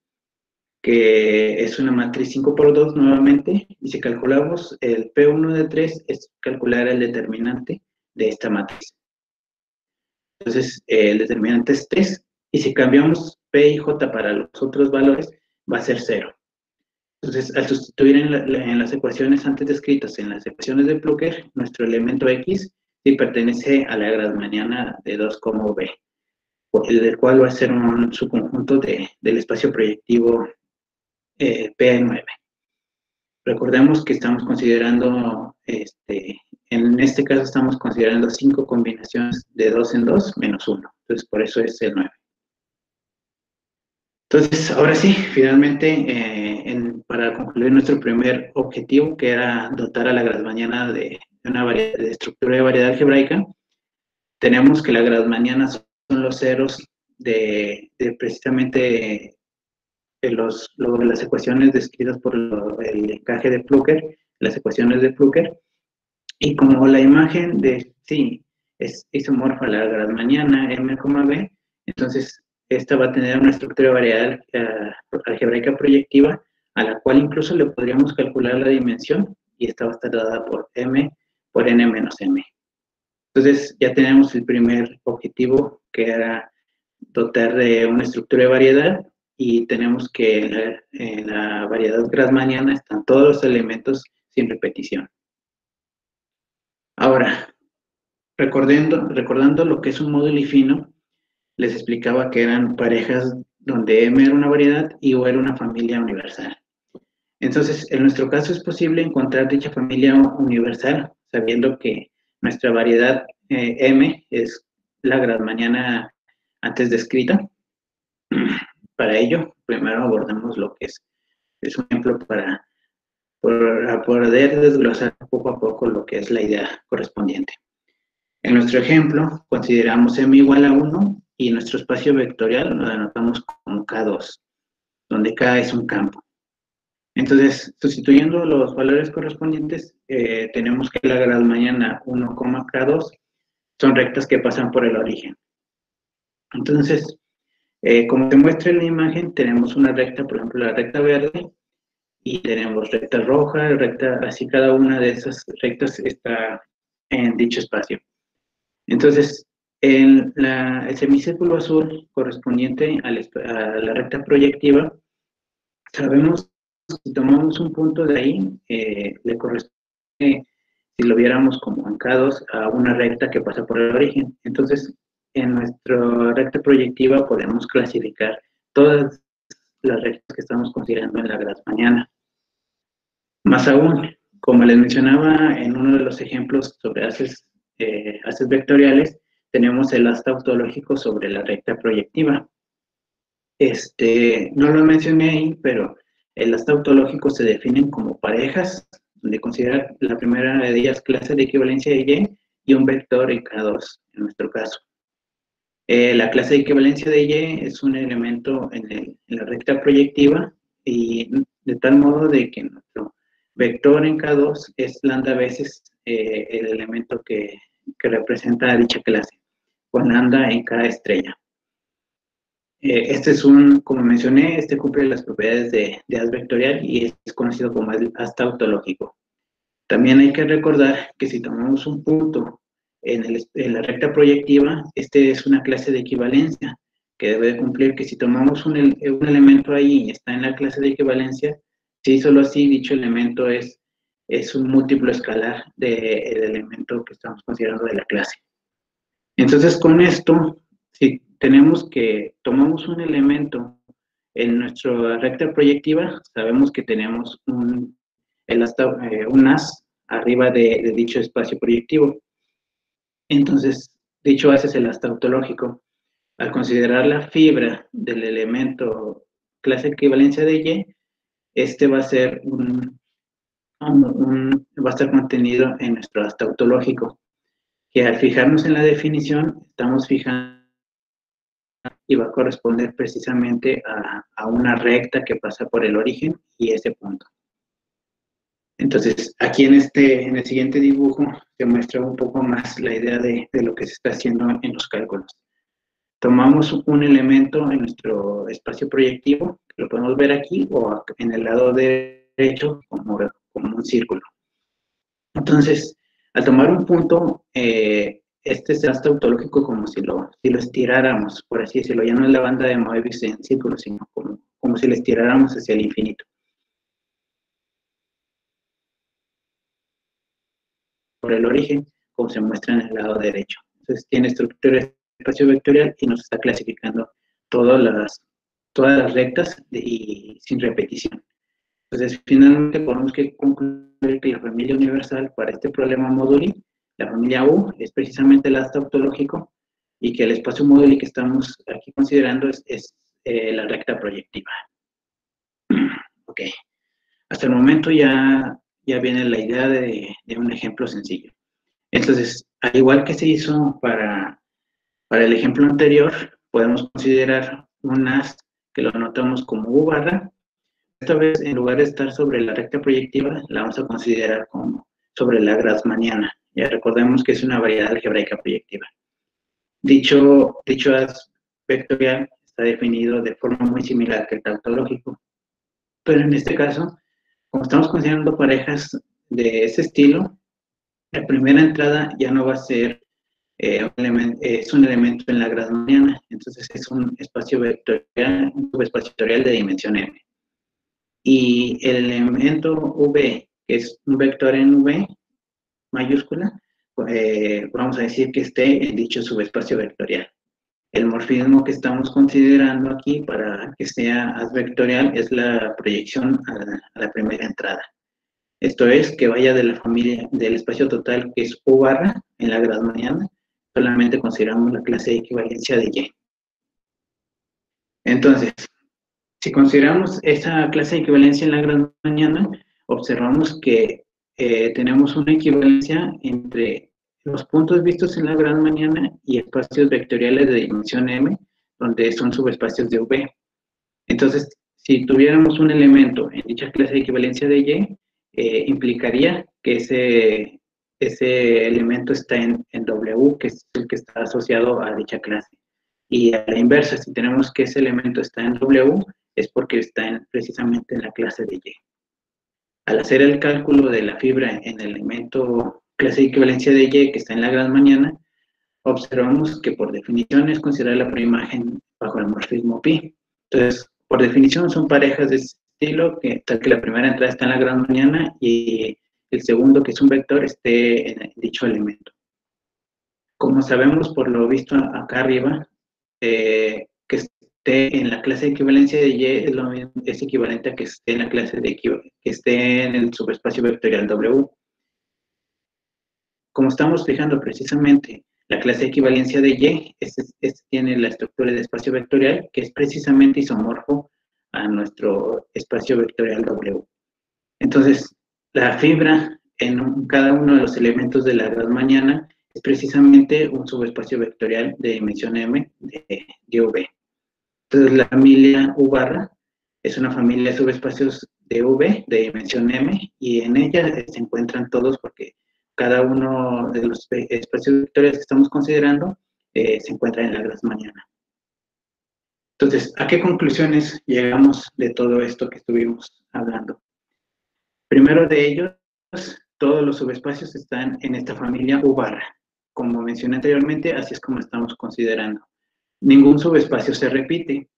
que es una matriz 5 por 2 nuevamente, y si calculamos el P1 de 3, es calcular el determinante de esta matriz. Entonces, el determinante es 3, y si cambiamos P y J para los otros valores, va a ser 0. Entonces, al sustituir en las ecuaciones antes descritas, en las ecuaciones de Plücker, nuestro elemento X sí pertenece a la grassmanniana de 2 como B, el cual va a ser un subconjunto del espacio proyectivo P9. Recordemos que estamos considerando, en este caso estamos considerando 5 combinaciones de 2 en 2 menos 1. Entonces, por eso es el 9. Entonces, ahora sí, finalmente, para concluir nuestro primer objetivo, que era dotar a la grassmanniana de una estructura de variedad algebraica, tenemos que la grassmanniana son los ceros de precisamente las ecuaciones descritas por el encaje de Plücker, las ecuaciones de Plücker, y como la imagen de sí es isomorfa a la grassmanniana M, B, entonces esta va a tener una estructura de variedad algebraica proyectiva a la cual incluso le podríamos calcular la dimensión, y esta va a estar dada por m por n menos m. Entonces ya tenemos el primer objetivo, que era dotar de una estructura de variedad, y tenemos que en la variedad grassmanniana están todos los elementos sin repetición. Ahora, recordando lo que es un módulo fino, les explicaba que eran parejas donde M era una variedad y O era una familia universal. Entonces, en nuestro caso es posible encontrar dicha familia universal, sabiendo que nuestra variedad M es la grassmanniana antes descrita. Para ello, primero abordamos lo que es un ejemplo para poder desglosar poco a poco lo que es la idea correspondiente. En nuestro ejemplo, consideramos m igual a 1 y nuestro espacio vectorial lo anotamos como K2, donde K es un campo. Entonces, sustituyendo los valores correspondientes, tenemos que la grassmanniana 1, K2 son rectas que pasan por el origen. Entonces, como se muestra en la imagen, tenemos una recta, por ejemplo, la recta verde, y tenemos recta roja, recta, así cada una de esas rectas está en dicho espacio. Entonces, el semicírculo azul correspondiente a la recta proyectiva, sabemos que si tomamos un punto de ahí, le corresponde, si lo viéramos como en K2, a una recta que pasa por el origen. Entonces, en nuestra recta proyectiva podemos clasificar todas las rectas que estamos considerando en la grassmanniana. Más aún, como les mencionaba en uno de los ejemplos sobre haces vectoriales, tenemos el asta autológico sobre la recta proyectiva. No lo mencioné ahí, pero el asta autológico se definen como parejas, donde considera la primera de ellas clase de equivalencia de Y y un vector en K2, en nuestro caso. La clase de equivalencia de Y es un elemento en la recta proyectiva, y de tal modo de que nuestro vector en K2 es lambda veces el elemento que representa a dicha clase, con lambda en cada estrella. Este es como mencioné, cumple las propiedades de haz vectorial y es conocido como el asta autológico. También hay que recordar que si tomamos un punto en la recta proyectiva, es una clase de equivalencia que debe de cumplir, que si tomamos un elemento ahí y está en la clase de equivalencia, si solo así dicho elemento es un múltiplo escalar del elemento que estamos considerando de la clase. Entonces, con esto, si tomamos un elemento en nuestra recta proyectiva, sabemos que tenemos un as arriba de dicho espacio proyectivo. Entonces, dicho as es el asta autológico. Al considerar la fibra del elemento clase de equivalencia de Y, va a ser va a estar contenido en nuestro asta autológico, que al fijarnos en la definición, estamos fijando y va a corresponder precisamente a una recta que pasa por el origen y ese punto. Entonces, aquí en el siguiente dibujo se muestra un poco más la idea de lo que se está haciendo en los cálculos. Tomamos un elemento en nuestro espacio proyectivo, que lo podemos ver aquí, o en el lado derecho como un círculo. Entonces, al tomar un punto, es asta autológico como si lo estiráramos, por así decirlo. Ya no es la banda de Moebius en círculo, sino como si lo estiráramos hacia el infinito. Por el origen, como se muestra en el lado derecho. Entonces, tiene estructura de espacio vectorial y nos está clasificando todas las rectas y sin repetición. Entonces, finalmente podemos concluir que la familia universal para este problema moduli, la familia U, es precisamente el asta autológico, y que el espacio moduli que estamos aquí considerando es la recta proyectiva. Ok. Hasta el momento ya viene la idea de un ejemplo sencillo. Entonces, al igual que se hizo para el ejemplo anterior, podemos considerar un as que lo anotamos como U barra. Esta vez, en lugar de estar sobre la recta proyectiva, la vamos a considerar como sobre la grassmanniana. Ya recordemos que es una variedad algebraica proyectiva. Dicho as vectorial está definido de forma muy similar que el tautológico. pero en este caso, como estamos considerando parejas de ese estilo, la primera entrada ya no va a ser es un elemento en la Grassmanniana, entonces es un espacio vectorial, un subespacio vectorial de dimensión m. Y el elemento v, que es un vector en v mayúscula, vamos a decir que esté en dicho subespacio vectorial. El morfismo que estamos considerando aquí para que sea advectorial es la proyección a la primera entrada. Esto es, que vaya de la familia del espacio total que es U barra en la Grassmanniana, solamente consideramos la clase de equivalencia de Y. Entonces, si consideramos esa clase de equivalencia en la Grassmanniana, observamos que tenemos una equivalencia entre los puntos vistos en la Grassmanniana y espacios vectoriales de dimensión m, donde son subespacios de V. Entonces, si tuviéramos un elemento en dicha clase de equivalencia de Y, implicaría que ese elemento está en W, que es el que está asociado a dicha clase. Y a la inversa, si tenemos que ese elemento está en W, es porque está precisamente en la clase de Y. Al hacer el cálculo de la fibra en el elemento clase de equivalencia de Y, que está en la Grassmanniana, observamos que por definición es considerar la preimagen bajo el morfismo pi. Entonces, por definición son parejas de ese estilo, tal que la primera entrada está en la Grassmanniana y el segundo, que es un vector, esté en dicho elemento. Como sabemos por lo visto acá arriba, que esté en la clase de equivalencia de Y es equivalente a que esté en la clase de que esté en el subespacio vectorial W. Como estamos fijando precisamente la clase de equivalencia de Y, tiene la estructura de espacio vectorial, que es precisamente isomorfo a nuestro espacio vectorial W. Entonces, la fibra en cada uno de los elementos de la Grassmanniana es precisamente un subespacio vectorial de dimensión m de V. Entonces, la familia U barra es una familia de subespacios de V de dimensión m, y en ella se encuentran todos porque cada uno de los espacios vectoriales que estamos considerando se encuentra en la Grassmanniana. Entonces, ¿a qué conclusiones llegamos de todo esto que estuvimos hablando? Primero de ellos, todos los subespacios están en esta familia U barra. Como mencioné anteriormente, así es como estamos considerando. Ningún subespacio se repite.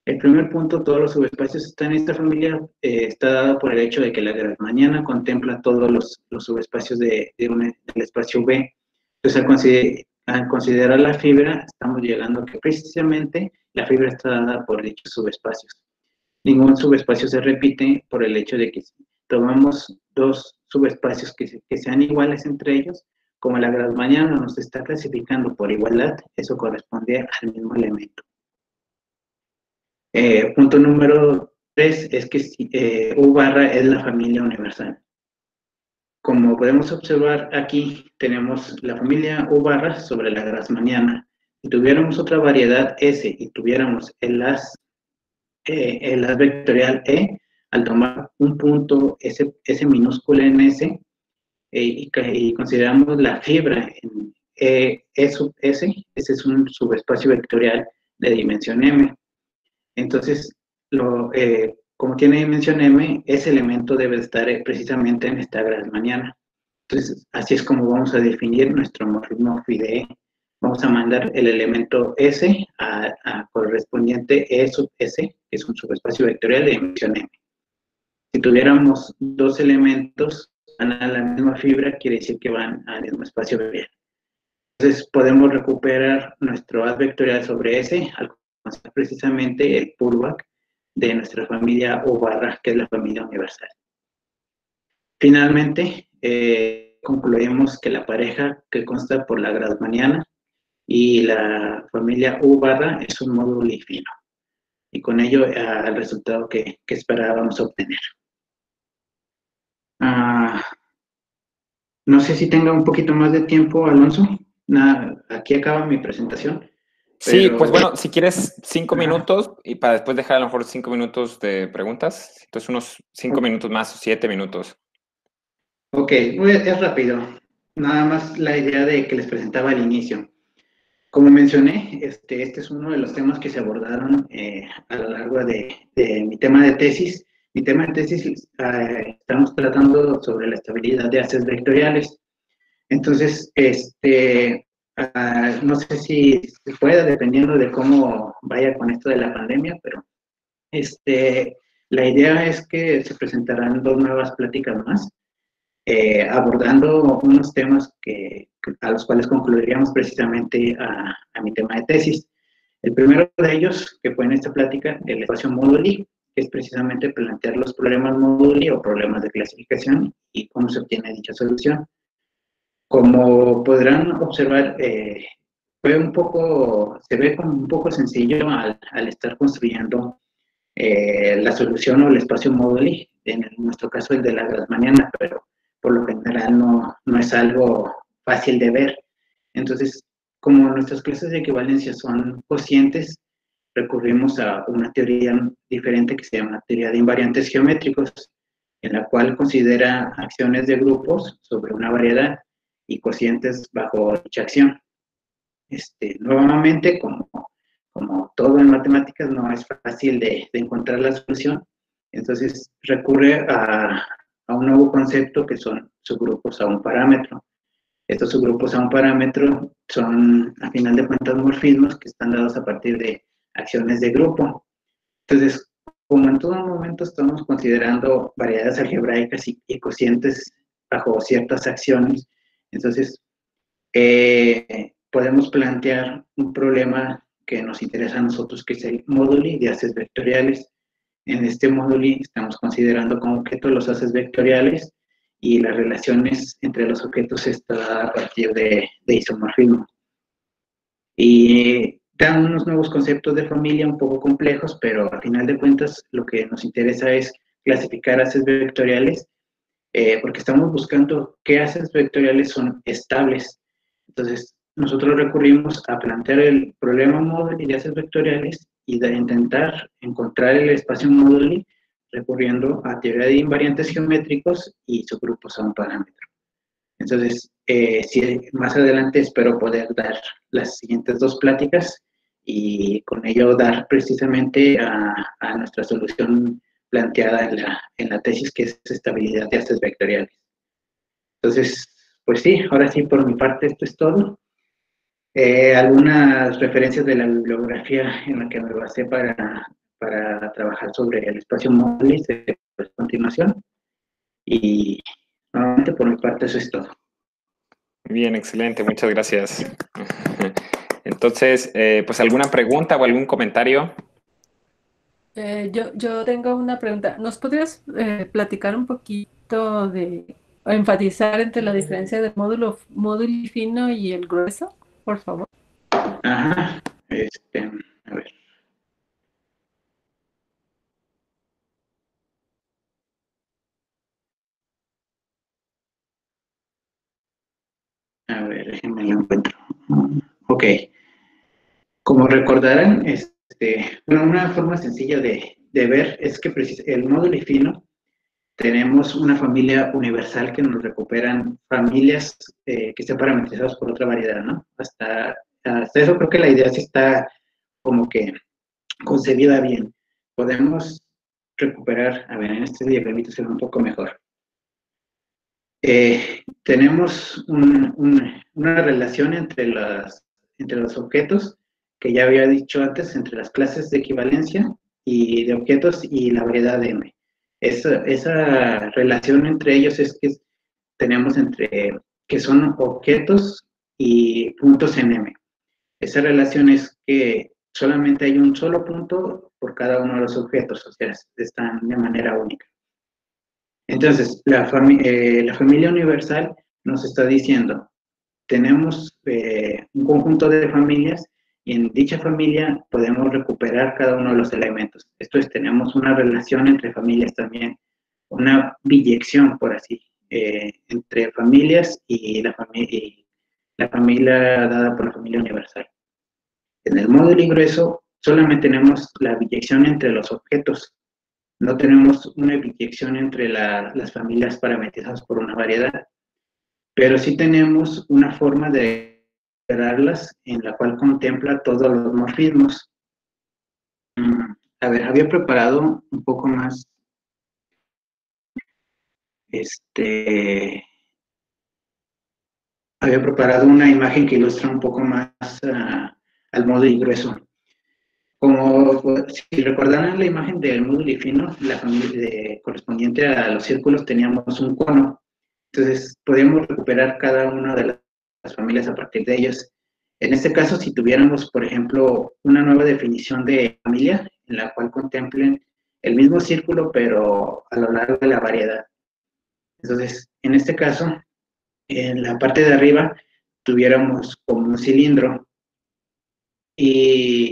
El primer punto, todos los subespacios están en esta familia, está dado por el hecho de que la Grassmanniana contempla todos los subespacios del espacio V. Entonces, al considerar la fibra, estamos llegando a que precisamente la fibra está dada por dichos subespacios. Ningún subespacio se repite por el hecho de que si tomamos dos subespacios que sean iguales entre ellos, como la Grassmanniana nos está clasificando por igualdad, eso corresponde al mismo elemento. Punto número 3 es que U barra es la familia universal. Como podemos observar aquí, tenemos la familia U barra sobre la Grassmanniana. Si tuviéramos otra variedad S y tuviéramos el as vectorial E, al tomar un punto S minúsculo en S y consideramos la fibra en E sub S, ese es un subespacio vectorial de dimensión M. Entonces, como tiene dimensión m, ese elemento debe estar precisamente en esta Grassmanniana. Entonces, así es como vamos a definir nuestro morfismo phi de E. Vamos a mandar el elemento S a correspondiente E sub S, que es un subespacio vectorial de dimensión m. Si tuviéramos dos elementos van a la misma fibra, quiere decir que van al mismo espacio vectorial. Entonces, podemos recuperar nuestro haz vectorial sobre S al conocer precisamente el pullback de nuestra familia U barra, que es la familia universal. Finalmente, concluimos que la pareja que consta por la Grassmanniana y la familia U barra es un módulo fino. Y con ello, el resultado que esperábamos obtener. No sé si tenga un poquito más de tiempo, Alonso. Aquí acaba mi presentación. Sí, pues bueno, si quieres 5 minutos y para después dejar a lo mejor 5 minutos de preguntas, entonces unos 5 minutos más o 7 minutos. Ok, es rápido. Nada más la idea de que les presentaba al inicio. Como mencioné, este es uno de los temas que se abordaron a lo largo de mi tema de tesis, Mi tema de tesis estamos tratando sobre la estabilidad de haces vectoriales. Entonces, no sé si se pueda, dependiendo de cómo vaya con esto de la pandemia, pero la idea es que se presentarán 2 nuevas pláticas más, abordando unos temas a los cuales concluiríamos precisamente a mi tema de tesis. El primero de ellos, que fue en esta plática, el espacio Moduli, que es precisamente plantear los problemas Moduli o problemas de clasificación y cómo se obtiene dicha solución. Como podrán observar, se ve como un poco sencillo al estar construyendo la solución o el espacio Moduli, en nuestro caso el de la Grassmanniana, pero por lo general no es algo fácil de ver. Entonces, como nuestras clases de equivalencia son cocientes, recurrimos a una teoría diferente que se llama teoría de invariantes geométricos, en la cual considera acciones de grupos sobre una variedad y cocientes bajo dicha acción. Nuevamente, como todo en matemáticas, no es fácil de encontrar la solución, entonces recurre a un nuevo concepto que son subgrupos a un parámetro. Estos subgrupos a un parámetro son, a final de cuentas, morfismos que están dados a partir de acciones de grupo. Entonces, como en todo momento estamos considerando variedades algebraicas y cocientes bajo ciertas acciones, entonces podemos plantear un problema que nos interesa a nosotros, que es el móduli de haces vectoriales. En este móduli estamos considerando como objeto los haces vectoriales y las relaciones entre los objetos está a partir de isomorfismo. Y dan unos nuevos conceptos de familia un poco complejos, pero a final de cuentas lo que nos interesa es clasificar haces vectoriales, porque estamos buscando qué haces vectoriales son estables. Entonces, nosotros recurrimos a plantear el problema móduli de haces vectoriales y de intentar encontrar el espacio móduli recurriendo a teoría de invariantes geométricos y subgrupos a un parámetro. Entonces, más adelante espero poder dar las siguientes 2 pláticas y con ello dar precisamente a nuestra solución planteada en la tesis, que es estabilidad de haces vectoriales. Entonces, pues sí, ahora sí, por mi parte esto es todo. Algunas referencias de la bibliografía en la que me basé para trabajar sobre el espacio móvil a continuación. Y nuevamente por mi parte eso es todo. Bien, excelente, muchas gracias. Entonces, pues alguna pregunta o algún comentario. Yo tengo una pregunta. ¿Nos podrías platicar un poquito o enfatizar entre la diferencia del módulo fino y el grueso, por favor? Ajá, a ver. A ver, déjenme lo encuentro. Ok. Como recordarán, una forma sencilla de ver es que el módulo fino tenemos una familia universal que nos recuperan familias que estén parametrizadas por otra variedad, ¿no? Hasta eso creo que la idea sí está como que concebida bien. Podemos recuperar, a ver, en este diagramito se ve un poco mejor. Tenemos una relación entre los objetos, que ya había dicho antes, entre las clases de equivalencia y de objetos y la variedad de M. Esa relación entre ellos es que tenemos que son objetos y puntos en M. Esa relación es que solamente hay un solo punto por cada uno de los objetos, o sea, están de manera única. Entonces, la familia universal nos está diciendo, tenemos un conjunto de familias y en dicha familia podemos recuperar cada uno de los elementos. Esto es, tenemos una relación entre familias también, una biyección, por así, entre familias y la familia dada por la familia universal. En el módulo grueso solamente tenemos la biyección entre los objetos. No tenemos una biyección entre las familias parametrizadas por una variedad, pero sí tenemos una forma de operarlas en la cual contempla todos los morfismos. A ver, había preparado un poco más había preparado una imagen que ilustra un poco más al módulo grueso. Como si recordarán la imagen del módulo fino, la familia correspondiente a los círculos teníamos un cono. Entonces, podíamos recuperar cada una de las familias a partir de ellas. En este caso, si tuviéramos, por ejemplo, una nueva definición de familia, en la cual contemplen el mismo círculo, pero a lo largo de la variedad. Entonces, en este caso, en la parte de arriba, tuviéramos como un cilindro, y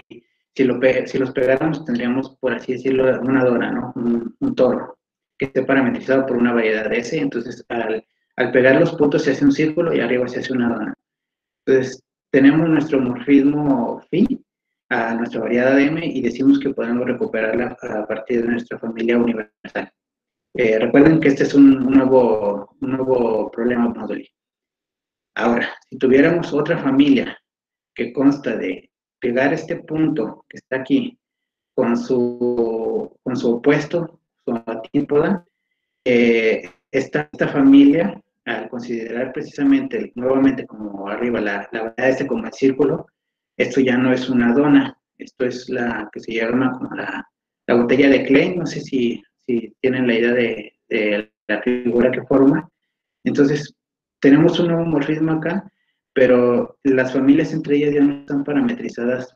si los pegáramos, tendríamos, por así decirlo, una dona, ¿no? Un toro, que esté parametrizado por una variedad de S. Entonces, al pegar los puntos se hace un círculo y arriba se hace una dona. Entonces, tenemos nuestro morfismo phi a nuestra variedad M y decimos que podemos recuperarla a partir de nuestra familia universal. Recuerden que este es un nuevo problema módulo. Ahora, si tuviéramos otra familia que consta de pegar este punto que está aquí con su opuesto, su antípoda, esta familia, al considerar precisamente nuevamente como arriba la variedad como el círculo, esto ya no es una dona, esto es la que se llama como la botella de Klein. No sé si tienen la idea de la figura que forma. Entonces, tenemos un nuevo morfismo acá, pero las familias entre ellas ya no están parametrizadas,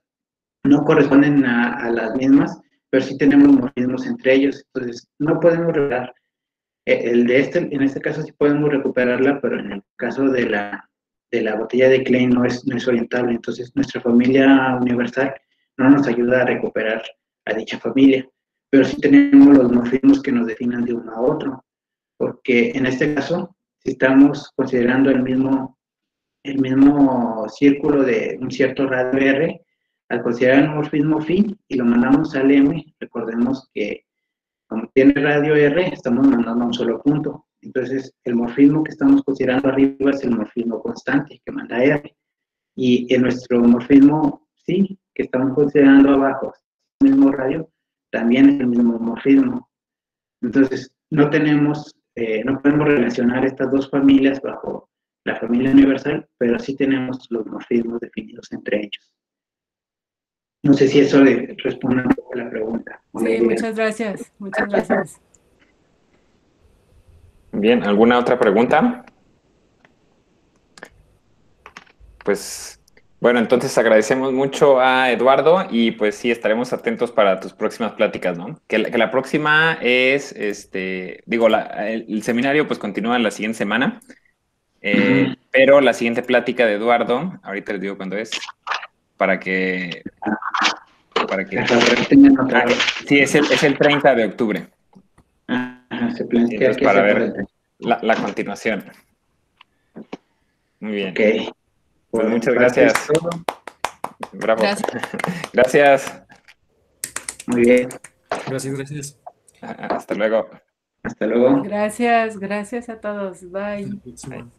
no corresponden a las mismas, pero sí tenemos morfismos entre ellos. Entonces, no podemos recuperar en este caso sí podemos recuperarla, pero en el caso de la botella de Klein no es orientable. Entonces, nuestra familia universal no nos ayuda a recuperar a dicha familia, pero sí tenemos los morfismos que nos definan de uno a otro, porque en este caso, si estamos considerando el mismo círculo de un cierto radio R, al considerar el morfismo phi y lo mandamos al M, recordemos que como tiene radio R, estamos mandando a un solo punto. Entonces, el morfismo que estamos considerando arriba es el morfismo constante que manda R. Y en nuestro morfismo psi, que estamos considerando abajo, el mismo radio, también es el mismo morfismo. Entonces, no podemos relacionar estas dos familias bajo la familia universal, pero sí tenemos los morfismos definidos entre ellos. No sé si eso le responde un poco la pregunta. Sí, muchas gracias. Muchas gracias. Bien, ¿alguna otra pregunta? Pues, bueno, entonces agradecemos mucho a Eduardo y pues sí, estaremos atentos para tus próximas pláticas, ¿no? Que la próxima es, el seminario pues continúa la siguiente semana, pero la siguiente plática de Eduardo, ahorita les digo cuándo es, para que sí, es el 30 de octubre. Se plantea entonces, para ver la continuación. Muy bien. Ok. Pues muchas gracias. Bravo. Gracias. Muy bien. Gracias. Hasta luego. Hasta luego. Gracias a todos. Bye. Hasta la próxima.